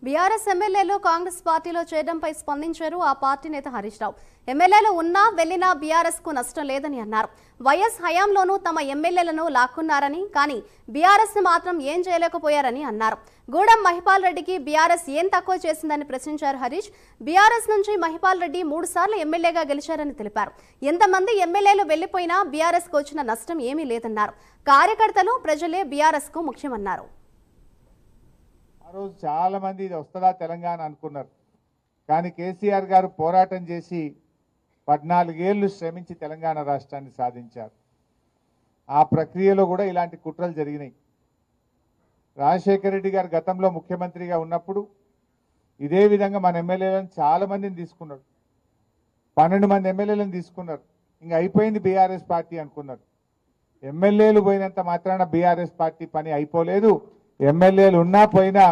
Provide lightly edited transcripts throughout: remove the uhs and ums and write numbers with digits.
BRS ఎమ్మెల్యేలు కాంగ్రెస్ పార్టీలో చేరడంపై స్పందించారు ఆ పార్టీ నేత హరీష్ రావు. ఎమ్మెల్యేలు ఉన్నా వెళ్లినా బీఆర్ఎస్ కు నష్టం లేదని అన్నారు. వైఎస్ హయాంలోనూ తమ ఎమ్మెల్యేలను లాక్కున్నారని, కానీ బీఆర్ఎస్ ను మాత్రం ఏం చేయలేకపోయారని అన్నారు. గూడెం మహిపాల్ రెడ్డికి బీఆర్ఎస్ ఏం తక్కువ చేసిందని ప్రశ్నించారు హరీష్. బీఆర్ఎస్ నుంచి మహిపాల్ రెడ్డి 3 సార్లు ఎమ్మెల్యేగా గెలిచారని తెలిపారు. ఎంతమంది ఎమ్మెల్యేలు వెళ్లిపోయినా బీఆర్ఎస్ కు వచ్చిన నష్టం ఏమీ లేదన్నారు. కార్యకర్తలు, ప్రజలే బీఆర్ఎస్ కు ముఖ్యమన్నారు. ఆ రోజు చాలా మంది ఇది వస్తుందా తెలంగాణ అనుకున్నారు. కానీ కేసీఆర్ గారు పోరాటం చేసి 14 ఏళ్లు శ్రమించి తెలంగాణ రాష్ట్రాన్ని సాధించారు. ఆ ప్రక్రియలో కూడా ఇలాంటి కుట్రలు జరిగినాయి. రాజశేఖర రెడ్డి గారు గతంలో ముఖ్యమంత్రిగా ఉన్నప్పుడు ఇదే విధంగా మన ఎమ్మెల్యేలను చాలా మందిని తీసుకున్నారు. 12 మంది ఎమ్మెల్యేలను తీసుకున్నారు. ఇంకా అయిపోయింది బీఆర్ఎస్ పార్టీ అనుకున్నారు. ఎమ్మెల్యేలు పోయినంత మాత్రాన బీఆర్ఎస్ పార్టీ పని అయిపోలేదు. ఎమ్మెల్యేలు ఉన్నా పోయినా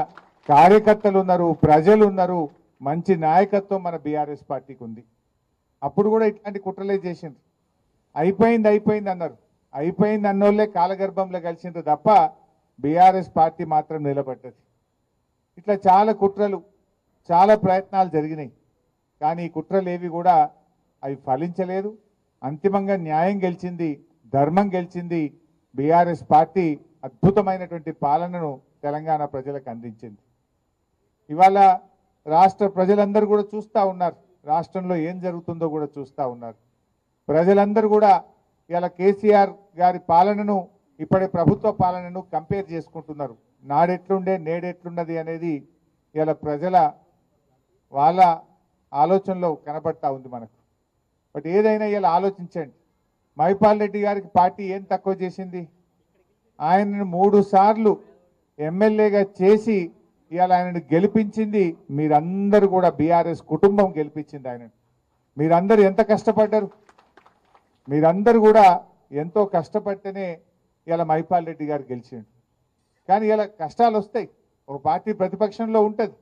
కార్యకర్తలు ఉన్నారు, ప్రజలు ఉన్నారు, మంచి నాయకత్వం మన బీఆర్ఎస్ పార్టీకి ఉంది. అప్పుడు కూడా ఇట్లాంటి కుట్రలే చేసిండ్రు. అయిపోయింది అన్నారు. అయిపోయింది అన్నోళ్ళే కాలగర్భంలో కలిసిండ్రు తప్ప బీఆర్ఎస్ పార్టీ మాత్రం నిలబడ్డది. ఇట్లా చాలా కుట్రలు, చాలా ప్రయత్నాలు జరిగినాయి. కానీ ఈ కుట్రలు ఏవి కూడా అవి ఫలించలేదు. అంతిమంగా న్యాయం గెలిచింది, ధర్మం గెలిచింది. బీఆర్ఎస్ పార్టీ అద్భుతమైనటువంటి పాలనను తెలంగాణ ప్రజలకు అందించింది. ఇవాళ రాష్ట్ర ప్రజలందరూ కూడా చూస్తూ ఉన్నారు. రాష్ట్రంలో ఏం జరుగుతుందో కూడా చూస్తూ ఉన్నారు. ప్రజలందరూ కూడా ఇవాళ కేసీఆర్ గారి పాలనను, ఇప్పటి ప్రభుత్వ పాలనను కంపేర్ చేసుకుంటున్నారు. నాడెట్లుండే నేడెట్లున్నది అనేది ఇవాళ ప్రజల వాళ్ళ ఆలోచనలో కనబడతా ఉంది మనకు. బట్ ఏదైనా ఇలా ఆలోచించండి. మహిపాల్ రెడ్డి గారికి పార్టీ ఏం తక్కువ చేసింది? ఆయనను 3 సార్లు ఎమ్మెల్యేగా చేసి ఇవాళ ఆయనను గెలిపించింది మీరందరూ కూడా. బీఆర్ఎస్ కుటుంబం గెలిపించింది ఆయనను. మీరందరూ ఎంత కష్టపడ్డారు? మీరందరూ కూడా ఎంతో కష్టపడితేనే ఇలా మహిపాల్ రెడ్డి గారు గెలిచిండు. కానీ ఇలా కష్టాలు వస్తాయి. ఒక పార్టీ ప్రతిపక్షంలో ఉంటుంది.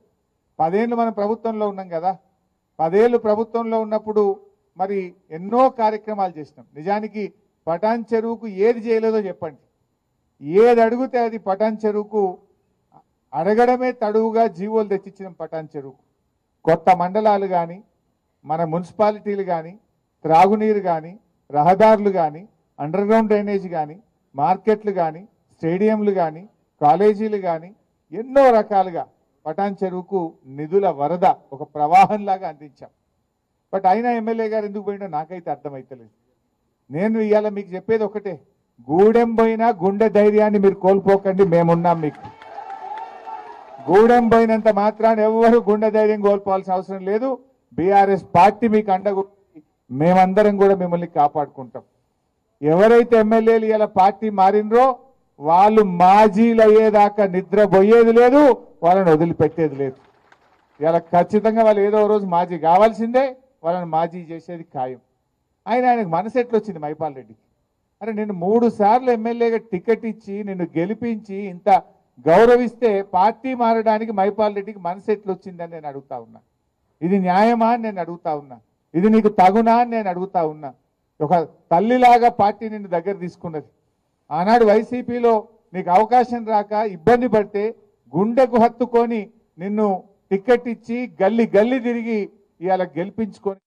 10 ఏళ్ళు మనం ప్రభుత్వంలో ఉన్నాం కదా. 10 ఏళ్ళు ప్రభుత్వంలో ఉన్నప్పుడు మరి ఎన్నో కార్యక్రమాలు చేసినాం. నిజానికి పటాన్ చెరువుకు ఏది చేయలేదో చెప్పండి. ఏది అడిగితే అది పటాన్ చెరువుకు అడగడమే తడువుగా జీవోలు తెచ్చిచ్చినాం. పటాన్ చెరువుకు కొత్త మండలాలు కానీ, మన మున్సిపాలిటీలు కానీ, త్రాగునీరు కానీ, రహదారులు కానీ, అండర్ గ్రౌండ్ డ్రైనేజ్ కానీ, మార్కెట్లు కానీ, స్టేడియంలు కానీ, కాలేజీలు కానీ, ఎన్నో రకాలుగా పటాన్ చెరువుకు నిధుల వరద ఒక ప్రవాహంలాగా అందించాం. బట్ అయినా ఎమ్మెల్యే గారు ఎందుకు పోయిండో నాకైతే అర్థమైతలేదు. నేను ఇవాళ మీకు చెప్పేది ఒకటే, గూడెం పోయినా గుండె ధైర్యాన్ని మీరు కోల్పోకండి. మేమున్నాం మీకు. గూడెం పోయినంత మాత్రాన్ని ఎవరు గుండె ధైర్యం కోల్పోవాల్సిన అవసరం లేదు. బీఆర్ఎస్ పార్టీ మీకు అండగా మేమందరం కూడా మిమ్మల్ని కాపాడుకుంటాం. ఎవరైతే ఎమ్మెల్యేలు ఇలా పార్టీ మారినరో వాళ్ళు మాజీలు అయ్యేదాకా నిద్రపోయేది లేదు, వాళ్ళని వదిలిపెట్టేది లేదు. ఇలా ఖచ్చితంగా వాళ్ళు ఏదో రోజు మాజీ కావాల్సిందే. వాళ్ళని మాజీ చేసేది ఖాయం. ఆయనకు మనసు ఎట్లొచ్చింది మహిపాల్ రెడ్డికి? అరే నేను 3 సార్లు ఎమ్మెల్యేగా టికెట్ ఇచ్చి నిన్ను గెలిపించి ఇంత గౌరవిస్తే పార్టీ మారడానికి మహిపాల్ రెడ్డికి మనసు ఎట్లొచ్చిందని నేను అడుగుతా ఉన్నా. ఇది న్యాయమా అని నేను అడుగుతా ఉన్నా. ఇది నీకు తగునా అని నేను అడుగుతా ఉన్నా. ఒక తల్లిలాగా పార్టీ నిన్ను దగ్గర తీసుకున్నది. ఆనాడు వైసీపీలో నీకు అవకాశం రాక ఇబ్బంది పడితే గుండెకు హత్తుకొని నిన్ను టికెట్ ఇచ్చి గల్లీ గల్లీ తిరిగి ఇవాళ గెలిపించుకొని